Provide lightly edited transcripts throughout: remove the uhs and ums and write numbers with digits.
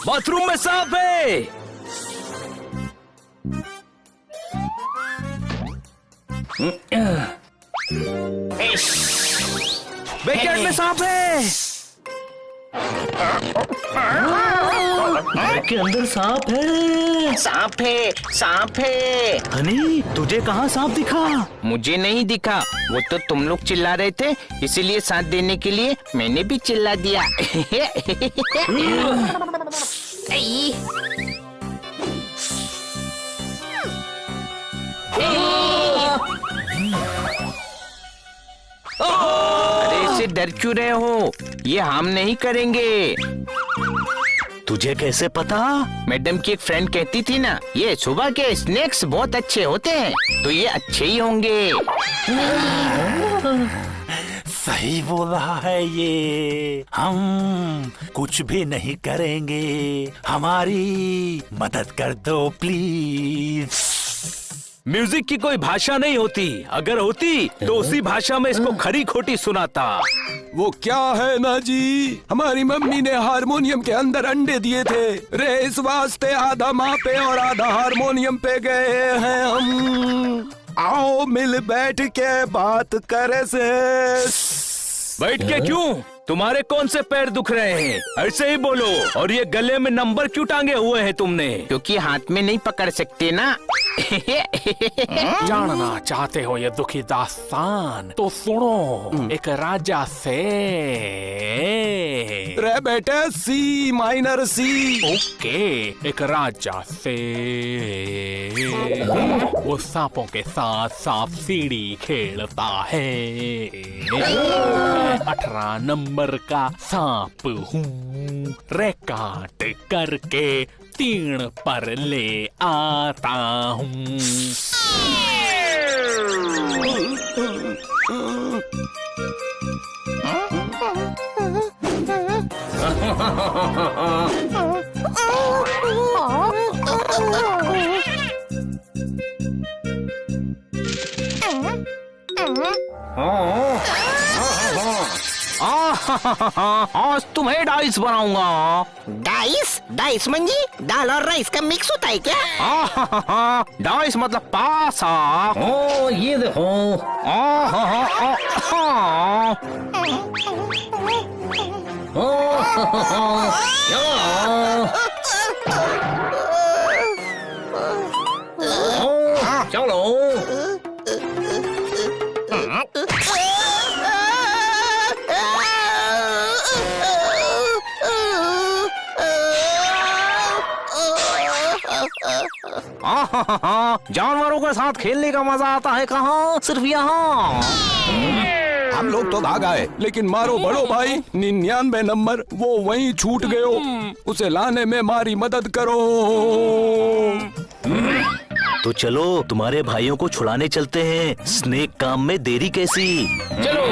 Bathroom में सांप है। बैकयार्ड में सांप है। घर के अंदर सांप है। सांप है, सांप है। हनी, तुझे कहाँ सांप दिखा? मुझे नहीं दिखा, वो तो तुम लोग चिल्ला रहे थे, इसीलिए साथ देने के लिए मैंने भी चिल्ला दिया। अरे इससे डर क्यों रहे हो? ये हम नहीं करेंगे। तुझे कैसे पता? मैडम की एक फ्रेंड कहती थी ना, ये सुबह के स्नैक्स बहुत अच्छे होते हैं, तो ये अच्छे ही होंगे। सही बोल रहा है ये। हम कुछ भी नहीं करेंगे, हमारी मदद कर दो प्लीज। म्यूजिक की कोई भाषा नहीं होती, अगर होती तो उसी भाषा में इसको खरी खोटी सुनाता। वो क्या है ना जी, हमारी मम्मी ने हारमोनियम के अंदर अंडे दिए थे, रे इस वास्ते आधा माँ पे और आधा हारमोनियम पे गए हैं हम। आओ मिल बैठ के बात करे से। बैठ के क्यों? तुम्हारे कौन से पैर दुख रहे हैं? ऐसे ही बोलो। और ये गले में नंबर क्यों टांगे हुए हैं तुमने? क्योंकि हाथ में नहीं पकड़ सकते ना। जानना चाहते हो ये दुखी दास्तान? तो सुनो, एक राजा से। रे बेटे सी माइनर सी। ओके, एक राजा से वो सांपों के साथ सांप सीढ़ी खेलता है। 18 नंबर का सांप हूँ, रे काट करके 3 पर ले आता हूँ। आज तुम्हें डाइस बनाऊंगा। डाइस? डाइस मंजी दाल और राइस का मिक्स होता है क्या? डाइस मतलब पासा। ओ ये देखो। चलो। जानवरों के साथ खेलने का मजा आता है कहाँ? सिर्फ यहाँ। हम लोग तो भाग आए, लेकिन मारो बड़ो भाई 99 नंबर वो वहीं छूट गयो, उसे लाने में हमारी मदद करो। तो चलो तुम्हारे भाइयों को छुड़ाने चलते हैं। स्नेक काम में देरी कैसी? चलो।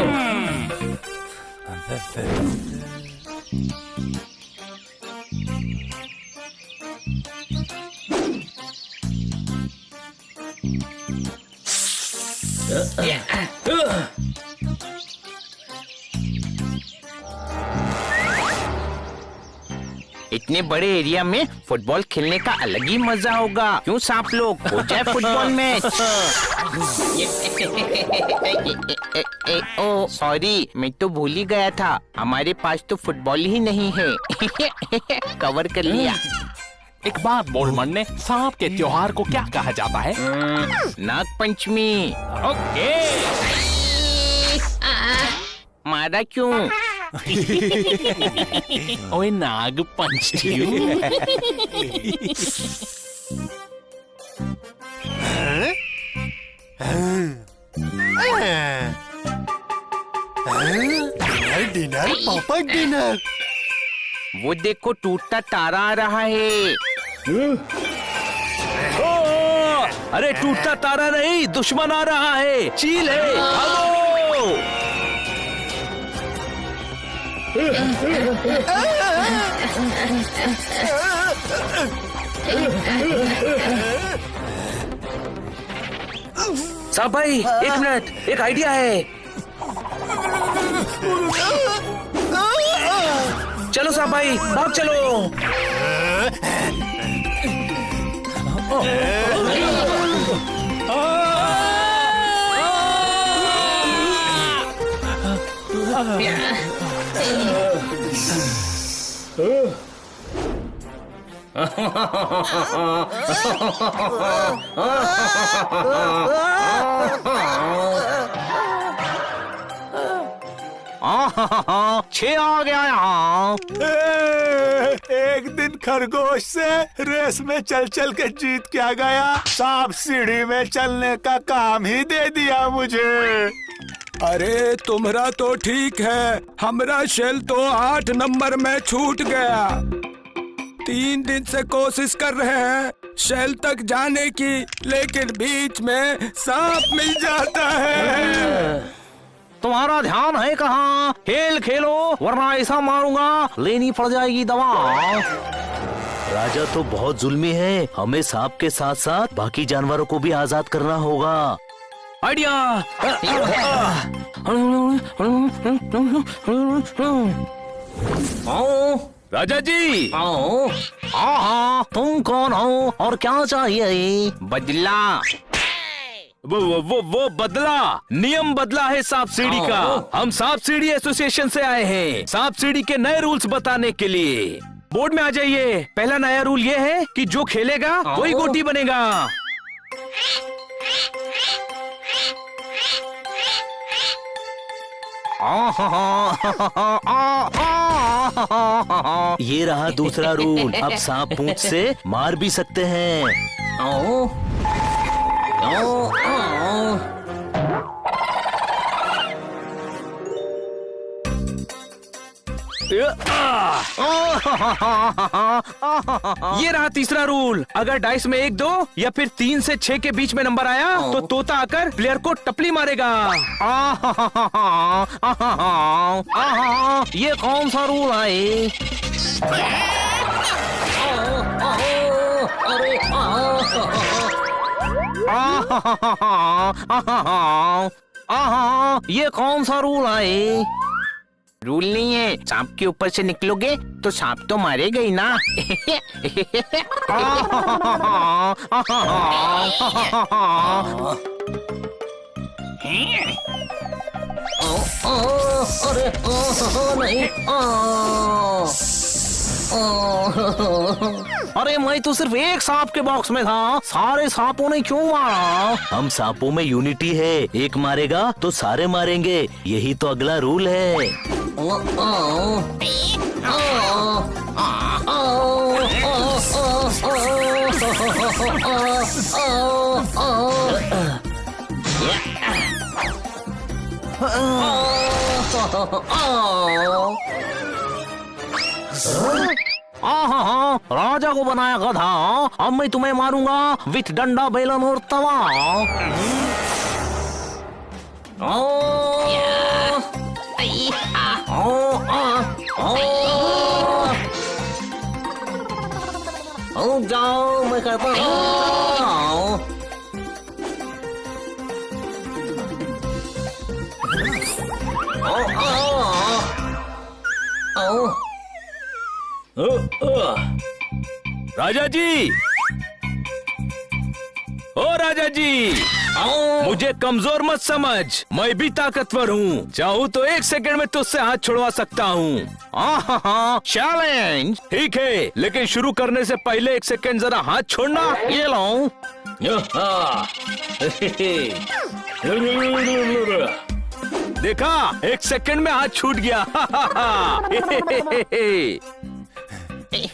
इतने बड़े एरिया में फुटबॉल खेलने का अलग ही मजा होगा। क्यों सांप लोग? हो जाए फुटबॉल मैच। ओ सॉरी, मैं तो भूल ही गया था, हमारे पास तो फुटबॉल ही नहीं है। कवर कर लिया। एक बात बोल मन्ने, सांप के त्योहार को क्या कहा जाता है? नाग पंचमी। ओके। मारा क्यों? ओए नाग पंचमी। डिनर पापा डिनर। वो देखो टूटता तारा आ रहा है। अरे टूटता तारा नहीं, दुश्मन आ रहा है। चील है, भागो। साहब भाई, एक मिनट, एक आइडिया है। चलो साहब भाई, भाग चलो। छह आ गया यहाँ। एक दिन खरगोश से रेस में चल चल के जीत क्या गया, सांप सीढ़ी में चलने का काम ही दे दिया मुझे। अरे तुम्हारा तो ठीक है, हमरा शेल तो 8 नंबर में छूट गया। 3 दिन से कोशिश कर रहे हैं शेल तक जाने की, लेकिन बीच में सांप मिल जाता है। तुम्हारा ध्यान है कहाँ? खेल खेलो वरना ऐसा मारूंगा लेनी पड़ जाएगी दवा। राजा तो बहुत जुल्मी है, हमें सांप के साथ साथ बाकी जानवरों को भी आजाद करना होगा। आइडिया। राजा जी। हाँ, तुम कौन हो और क्या चाहिए? बदला। वो बदला, नियम बदला है सांप सीढ़ी का। हम सांप सीढ़ी एसोसिएशन से आए हैं सांप सीढ़ी के नए रूल्स बताने के लिए। बोर्ड में आ जाइए। पहला नया रूल ये है कि जो खेलेगा वही गोटी बनेगा। ये रहा दूसरा रूल, अब सांप पूंछ से मार भी सकते हैं। ये रहा तीसरा रूल, अगर डाइस में 1, 2 या फिर 3 से 6 के बीच में नंबर आया तो तोता आकर प्लेयर को टपली मारेगा। ये कौन सा रूल है? ये कौन सा रूल है? रूल नहीं है, सांप के ऊपर से निकलोगे तो सांप तो मारेगा ही ना। अरे मैं तो सिर्फ एक सांप के बॉक्स में था, सारे सांपों ने क्यों मारा? हम सांपों में यूनिटी है, एक मारेगा तो सारे मारेंगे, यही तो अगला रूल है। राजा को बनाया गधा, अब मैं तुम्हें मारूंगा विथ डंडा, बेलन और तवा। जाओ, मैं कहता हूँ। राजा जी, ओ राजा जी, मुझे कमजोर मत समझ, मैं भी ताकतवर हूँ। चाहूँ तो 1 सेकंड में तुझसे हाथ छुड़वा सकता हूँ। चैलेंज। ठीक है, लेकिन शुरू करने से पहले 1 सेकंड जरा हाथ छोड़ना। ये लो। देखा, 1 सेकंड में हाथ छूट गया।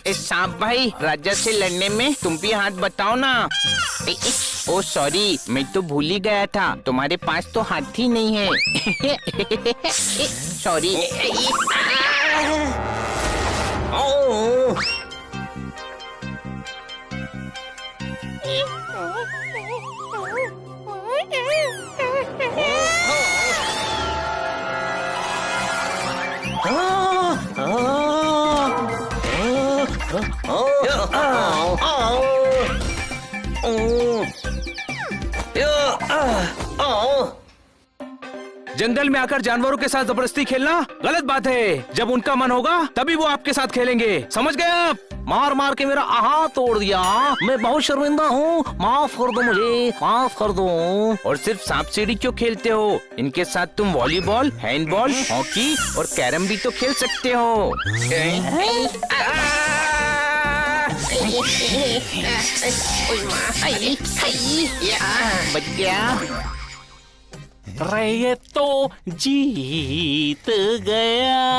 सांप भाई, राजा से लड़ने में तुम भी हाथ बताओ ना। ओ सॉरी, मैं तो भूल ही गया था, तुम्हारे पास तो हाथ ही नहीं है। सॉरी। जंगल में आकर जानवरों के साथ जबरदस्ती खेलना गलत बात है। जब उनका मन होगा तभी वो आपके साथ खेलेंगे, समझ गए आप? मार मार के मेरा हाथ तोड़ दिया, मैं बहुत शर्मिंदा हूँ, माफ कर दो मुझे, माफ कर दो। और सिर्फ सांप सीढ़ी क्यों खेलते हो? इनके साथ तुम वॉलीबॉल, हैंडबॉल, हॉकी और कैरम भी तो खेल सकते हो। बच गया। रे ये तो जीत गया।